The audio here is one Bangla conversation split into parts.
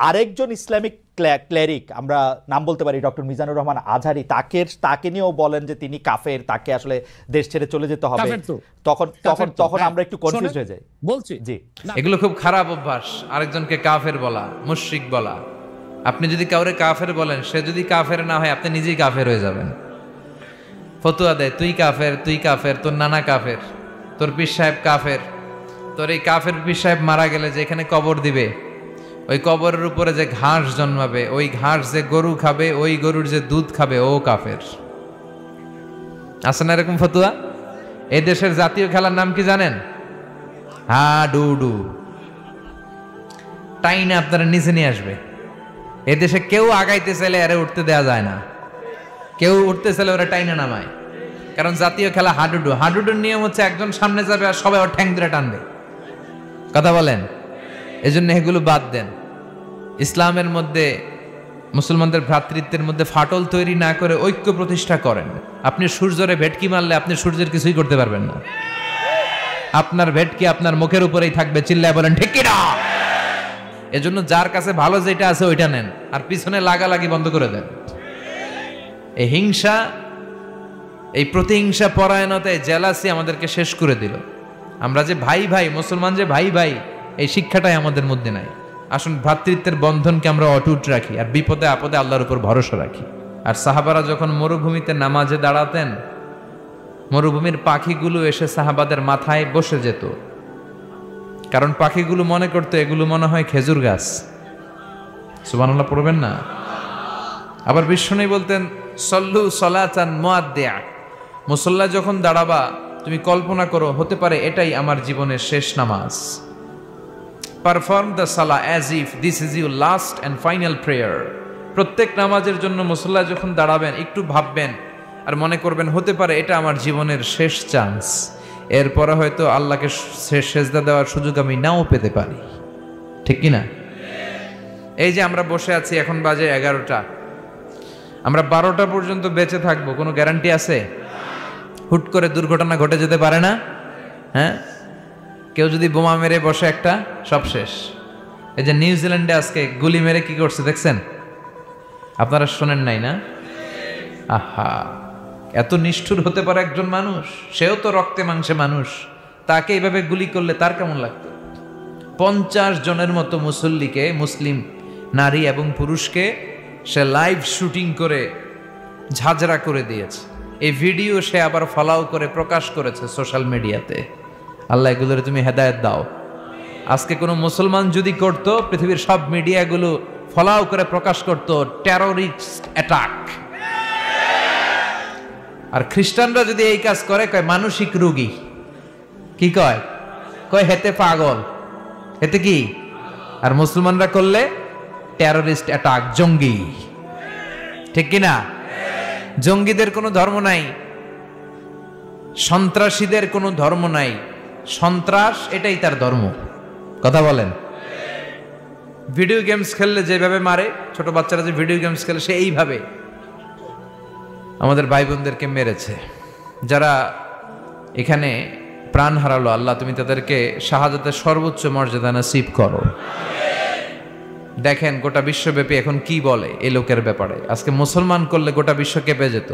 আরেকজন ইসলামিক ক্লেরিক, আমরা নাম বলতে পারি ডক্টর মিজানুর রহমান আজহারি, তাকে নিয়েও বলেন যে তিনি কাফের, তাকে আসলে দেশ ছেড়ে চলে যেতে হবে। তখন আমরা একটু কনফিউজ হয়ে যাই। বলছি জি, এগুলো খুব খারাপ অভ্যাস, আরেকজনকে কাফের বলা, মুশরিক বলা। আপনি যদি কাউরে কাফের বলেন, সে যদি কাফের না হয় আপনি নিজেই কাফের হয়ে যাবেন। ফতুয়া দেয় তুই কাফের, তুই কাফের, তোর নানা কাফের, তোর পীর সাহেব কাফের, তোর এই কাফের পীর সাহেব মারা গেলে যে এখানে কবর দিবে, ওই কবরের উপরে যে ঘাস জন্মাবে, ওই ঘাস যে গরু খাবে, ওই গরুর যে দুধ খাবে, ও কাফের। আছে না এরকম ফতুয়া? এই দেশের জাতীয় খেলার নাম কি জানেন? হাডুডু। টাইনে আপনারা নিচে নিয়ে আসবে। এদেশে কেউ আগাইতে চাইলে আরে উঠতে দেয়া যায় না, কেউ উঠতে চাইলে ওরা টাইনে নামায়। কারণ জাতীয় খেলা হাডুডু। হাডুডুর নিয়ম হচ্ছে একজন সামনে যাবে আর সবাই ওর ঠ্যাং ধরে টানবে। কথা বলেন? এজন্য এগুলো বাদ দেন। ইসলামের মধ্যে, মুসলমানদের ভ্রাতৃত্বের মধ্যে ফাটল তৈরি না করে ঐক্য প্রতিষ্ঠা করেন। আপনি সূর্যরে ভেটকি মারলে আপনি সূর্যের কিছুই করতে পারবেন না। আপনার ভেটকি আপনার মুখের উপরেই থাকবে। চিল্লায় বলেন ঠিক কি না? এজন্য যার কাছে ভালো যেটা আছে ওইটা নেন, আর পিছনে লাগালাগি বন্ধ করে দেন। এই হিংসা, এই প্রতিহিংসা পরায়ণতা, এই জেলাসি আমাদেরকে শেষ করে দিল। আমরা যে ভাই ভাই, মুসলমান যে ভাই ভাই, এই শিক্ষাটাই আমাদের মধ্যে নাই। আসুন ভ্রাতৃত্বের বন্ধনকে আমরা অটুট রাখি, আর বিপদে আপদে আল্লাহর উপর ভরসা রাখি। আর সাহাবারা যখন মরুভূমিতে নামাজে দাঁড়াতেন, মরুভূমির পাখিগুলো এসে সাহাবাদের মাথায় বসে যেত, কারণ পাখিগুলো মনে করতো এগুলো মনে হয় খেজুর গাছ। সুবহানাল্লাহ পড়বেন না? আবার বিষ্ণু বলতেন সল্লু সলাতান মুআদ্দিয়া, মুসল্লা যখন দাঁড়াবা তুমি কল্পনা করো হতে পারে এটাই আমার জীবনের শেষ নামাজ। Perform the Salah as if this is your last and final prayer. প্রত্যেক নামাজের জন্য মুসল্লা যখন দাঁড়াবেন একটু ভাববেন আর মনে করবেন হতে পারে এটা আমার জীবনের শেষ চান্স, এরপরে হয়তো আল্লাহকে সেজদা দেওয়ার সুযোগ আমি নাও পেতে পারি। ঠিক কিনা? এই যে আমরা বসে আছি, এখন বাজে 11টা, আমরা 12টা পর্যন্ত বেঁচে থাকবো কোনো গ্যারান্টি আছে? হুট করে দুর্ঘটনা ঘটে যেতে পারে না? হ্যাঁ, কেউ যদি বোমা মেরে বসে একটা, সব শেষ। এই যে নিউজিল্যান্ডে আজকে গুলি মেরে কি করছে দেখছেন? আপনারা শোনেন নাই না? আহা, এত নিষ্ঠুর হতে পারে একজন মানুষ? সেও তো রক্তে মাংসে মানুষ, তাকে এইভাবে গুলি করলে তার কেমন লাগতো? 50 জনের মতো মুসল্লিকে, মুসলিম নারী এবং পুরুষকে সে লাইভ শুটিং করে ঝাঁঝরা করে দিয়েছে। এই ভিডিও সে আবার ফলাও করে প্রকাশ করেছে সোশ্যাল মিডিয়াতে। আল্লাহ এগুলোরে তুমি হেদায়েত দাও। আজকে কোনো মুসলমান যদি করত, পৃথিবীর সব মিডিয়াগুলো ফলাও করে প্রকাশ করত টেররিস্ট অ্যাটাক। আর খ্রিস্টানরা যদি এই কাজ করে কয় মানসিক রোগী। কি কয়? কয় হেতে পাগল, হেতে কি? আর মুসলমানরা করলে টেররিস্ট অ্যাটাক, জঙ্গি। ঠিক কিনা? জঙ্গিদের কোনো ধর্ম নাই, সন্ত্রাসীদের কোনো ধর্ম নাই। সন্ত্রাস এটাই তার ধর্ম। কথা বলেন? ভিডিও গেমস খেললে যেভাবে মারে, ছোট বাচ্চারা যে ভিডিও গেমস খেলে সে এইভাবে আমাদের ভাই বোনদেরকে মেরেছে। যারা এখানে প্রাণ হারালো, আল্লাহ তুমি তাদেরকে শাহাদাতের সর্বোচ্চ মর্যাদা নসিব করো। দেখেন গোটা বিশ্বব্যাপী এখন কি বলে এই লোকের ব্যাপারে। আজকে মুসলমান করলে গোটা বিশ্ব কেঁপে যেত।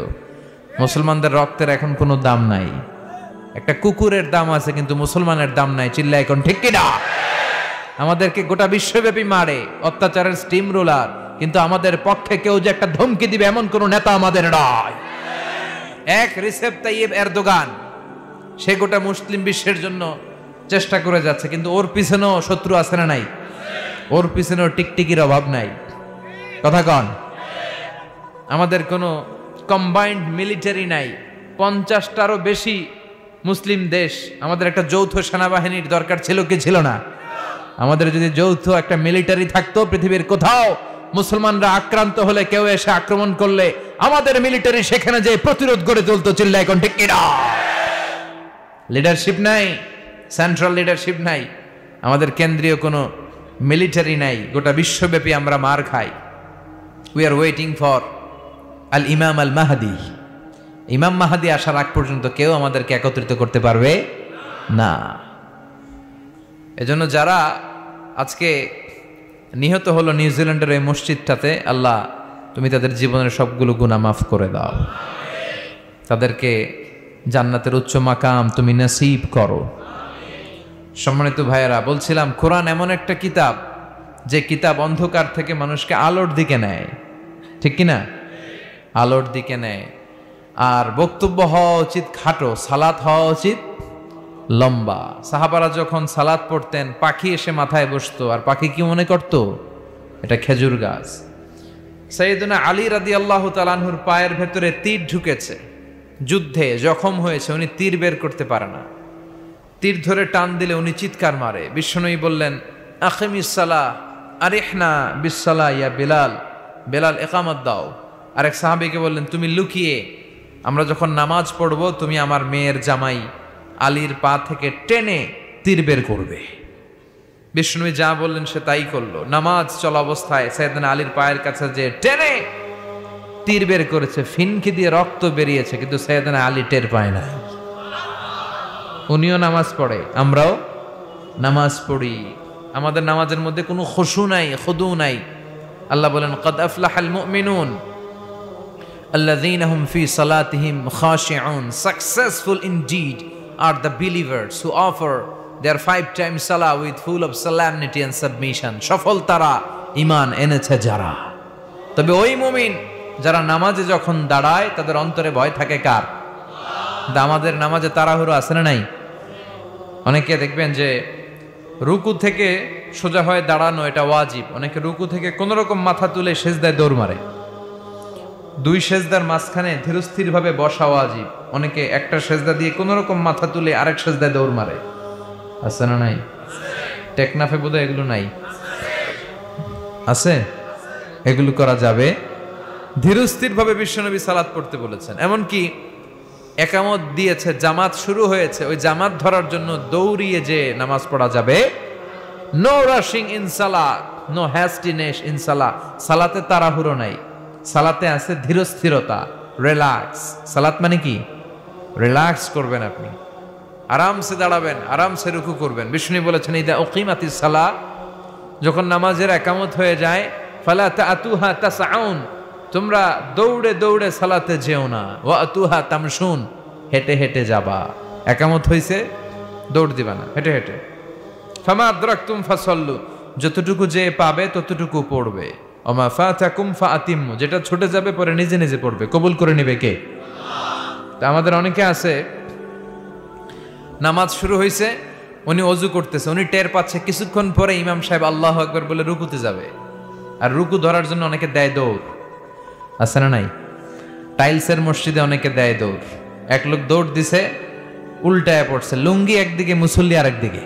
মুসলমানদের রক্তের এখন কোনো দাম নাই। একটা কুকুরের দাম আছে কিন্তু মুসলমানের দাম নাই। চিল্লা এখন ঠিক কিনা? আমাদেরকে গোটা বিশ্বব্যাপী মারে, অত্যাচারের স্টিম রোলার, কিন্তু আমাদের পক্ষে কেউ যে একটা ধমকি দিবে এমন কোন নেতা আমাদের নয়। এক রিসেপ তাইয়েব এরদোগান, সে গোটা মুসলিম বিশ্বের জন্য চেষ্টা করে যাচ্ছে, কিন্তু ওর পিছনেও শত্রু আছে না নাই? ওর পিছনেও টিকটিকির অভাব নাই। কথা কন? আমাদের কোনো কম্বাইন্ড মিলিটারি নাই। 50টারও বেশি মুসলিম দেশ, আমাদের একটা যৌথ সেনাবাহিনীর দরকার ছিল কি ছিল না? আমাদের যদি যৌথ একটা মিলিটারি থাকতো, পৃথিবীর কোথাও মুসলমানরা আক্রান্ত হলে, কেউ এসে আক্রমণ করলে আমাদের মিলিটারি সেখানে যে প্রতিরোধ গড়ে তুলতো। চিল্লা এখন ঠিক কিনা? লিডারশিপ নাই, সেন্ট্রাল লিডারশিপ নাই, আমাদের কেন্দ্রীয় কোনো মিলিটারি নাই। গোটা বিশ্বব্যাপী আমরা মার খাই। উই আর ওয়েটিং ফর আল ইমাম আল মাহাদি। ইমাম মাহাদি আসার আগ পর্যন্ত কেউ আমাদেরকে একত্রিত করতে পারবে না। এজন্য যারা আজকে নিহত হলো নিউজিল্যান্ডের এই মসজিদটাতে, আল্লাহ তুমি তাদের জীবনের সবগুলো গুনাহ মাফ করে দাও, তাদেরকে জান্নাতের উচ্চ মাকাম তুমি নসিব করো। সম্মানিত ভাইয়েরা, বলছিলাম কোরআন এমন একটা কিতাব যে কিতাব অন্ধকার থেকে মানুষকে আলোর দিকে নেয়, ঠিক কিনা? আলোর দিকে নেয়। আর বক্তব্য হওয়া উচিত খাটো, সালাত হওয়া উচিত লম্বা। সাহাবারা যখন সালাত পড়তেন পাখি এসে মাথায় বসতো, আর পাখি কি মনে করত? এটা খেজুর গাছ। সাইয়েদনা আলী রাদিয়াল্লাহু তাআলা আনহুর পায়ের ভেতরে তীর ঢুকেছে, যুদ্ধে জখম হয়েছে, উনি তীর বের করতে পারে না। তীর ধরে টান দিলে উনি চিৎকার মারে। বিশ্বনবী বললেন, আকিমিস সালাহ আরিহনা বিসসালাহ ইয়া বেলাল, বেলাল ইকামত দাও। আরেক সাহাবীকে বললেন, তুমি লুকিয়ে আমরা যখন নামাজ পড়ব তুমি আমার মেয়ের জামাই আলীর পা থেকে টেনে তীর বের করবে। বিষ্ণুবী যা বললেন সে তাই করলো। নামাজ চলা অবস্থায় সাইয়েদনা আলীর পায়ের কাছে যে টেনে তীর বের করেছে, ফিনকি দিয়ে রক্ত বেরিয়েছে, কিন্তু সাইয়েদনা আলী টের পায় না। উনিও নামাজ পড়ে, আমরাও নামাজ পড়ি, আমাদের নামাজের মধ্যে কোনো খুশু নাই, খুদু নাই। আল্লাহ বলেন, ক্বাদ আফলাহাল মুমিনুন আল্লাযীনা হুম ফি সালাতিহিম খাশিউন, successful indeed are the believers who offer their 5 times salah with full of solemnity and submission. সফল তারা, ঈমান এনেছে যারা। তবে ওই মুমিন যারা নামাজে যখন দাঁড়ায় তাদের অন্তরে ভয় থাকে কার? আমাদের নামাজে তাড়াহুড়ো আছে না নাই? অনেকে দেখবেন যে রুকু থেকে সোজা হয়ে দাঁড়ানো এটা ওয়াজিব, অনেকে রুকু থেকে কোন রকম মাথা তুলে সেজদায় দৌড় মারে। 2 সেজদার মাঝখানে ধীরস্থির ভাবে বসা ওয়াজিব, অনেকে একটা সেজদা দিয়ে কোন রকম মাথা তুলে আরেক সেজদায় দৌড় মারে। আছে না নাই? টেকনাফে বোধহয় এগুলো নাই, আছে? এগুলো করা যাবে। ধীরস্থির ভাবে বিশ্বনবী সালাত পড়তে বলেছেন। এমনকি একামত দিয়েছে, জামাত শুরু হয়েছে, ওই জামাত ধরার জন্য দৌড়িয়ে যে নামাজ পড়া যাবে। নো রাশিং ইন সালাত, নো হ্যাস্টিনেস ইন সালাত। সালাতে তাড়াহুড়ো নাই, সালাতে আছে ধীরস্থিরতা, রিল্যাক্স। সালাত মানে কি? রিল্যাক্স করবেন আপনি, আরামসে দাঁড়াবেন, আরামসে রুকু করবেন। বিষ্ণু বলেছেন, ইদা উকিমাতিস সালাহ, যখন নামাজের একামত হয়ে যায়, ফালা তাতুহা তাসআউন, তোমরা দৌড়ে দৌড়ে সালাতে যেও না, ওয়া আতুহা তামশুন, হেঁটে হেঁটে যাবা। একামত হইছে, দৌড় দিবা না, হেঁটে হেঁটে। ফামা আদরাকতুম ফাসাল্লু, যতটুকু যে পাবে ততটুকু পড়বে। ওমা ফাতাকুম ফাআতিমু, যেটা ছুটে যাবে পরে নিজে নিজে পড়বে। কবুল করে নেবে কে? তা আমাদের অনেকে আছে, নামাজ শুরু হয়েছে, উনি অজু করতেছে, উনি টের পাচ্ছে কিছুক্ষণ পরে ইমাম সাহেব আল্লাহু আকবার বলে রুকুতে যাবে, আর রুকু ধরার জন্য অনেকে দেয় দৌড়। আছে না নাই? টাইলসের মসজিদে অনেকে দেয় দৌড়। এক লোক দৌড় দিছে, উল্টায় পড়ছে, লুঙ্গি একদিকে, মুসল্লি আরেকদিকে।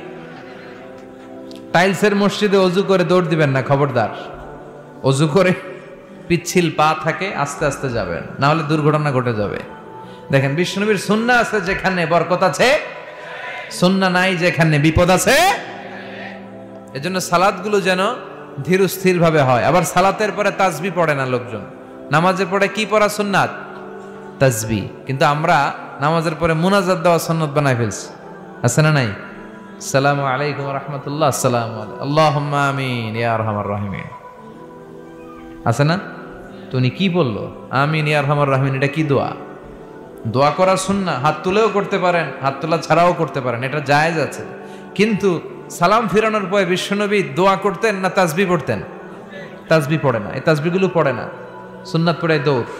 টাইলসের মসজিদে অজু করে দৌড় দিবেন না, খবরদার। অজু করে পিচ্ছিল পা থাকে, আস্তে আস্তে যাবেন, না হলে দুর্ঘটনা ঘটে যাবে। দেখেন, বিশ্বনবীর সুন্নাহ আছে যেখানে বরকত আছে, সুন্নাহ নাই যেখানে বিপদ আছে। এজন্য সালাতগুলো যেন ধীর স্থির ভাবে হয়। আবার সালাতের পরে তাসবিহ পড়ে না লোকজন, নামাজের পরে কি পড়া সুন্নাত? তাসবিহ। কিন্তু আমরা নামাজের পরে মুনাজাত দেওয়া সুন্নাত বানাই ফেলছি। আছে না নাই? আসসালামু আলাইকুম ওয়া রাহমাতুল্লাহ, আসসালামু আলাইকুম, আল্লাহুম্মা আমিন ইয়া আরহামার রাহিমিন। আছে না? তো উনি কি বললো? আমিন ইয়া আরহামার রাহিমিন, এটা কি দোয়া? দোয়া করা সুন্নাহ, হাত তুলেও করতে পারেন, হাত তোলা ছাড়াও করতে পারেন, এটা জায়েজ আছে। কিন্তু সালাম ফিরানোর পরে বিশ্বনবী দোয়া করতেন না তাসবিহ পড়তেন? তাসবিহ পড়ে না, এই তাসবিহগুলো পড়ে না, সুন্নাত পড়ে দৌড়।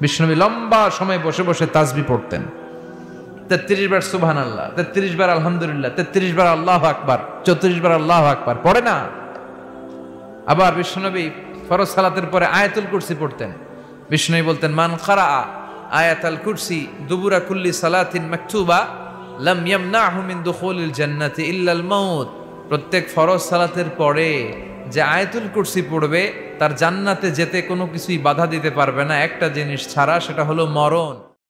বিশ্বনবী লম্বা সময় বসে বসে তাসবিহ পড়তেন। 33 বার সুবহানাল্লাহ, 33 বার আলহামদুলিল্লাহ, 33 বার আল্লাহু আকবার, 34 বার আল্লাহু আকবার, পড়ে না। আবার বিশ্বনবী ফরজ সালাতের পরে আয়াতুল কুরসি পড়তেন। বিশ্বনবী বলতেন, মান ক্বারা আয়াতুল কুরসি দুবুরা কুল্লি সালাতিন মাকতুবা লাম ইয়ামনাহু মিন দুখুলিল জান্নাতি ইল্লাল মাউত। প্রত্যেক ফরজ সালাতের পরে যে আয়াতুল কুরসি পড়বে তার জান্নাতে যেতে কোনো কিছুই বাধা দিতে পারবে না, একটা জিনিস ছাড়া, সেটা হলো মরণ।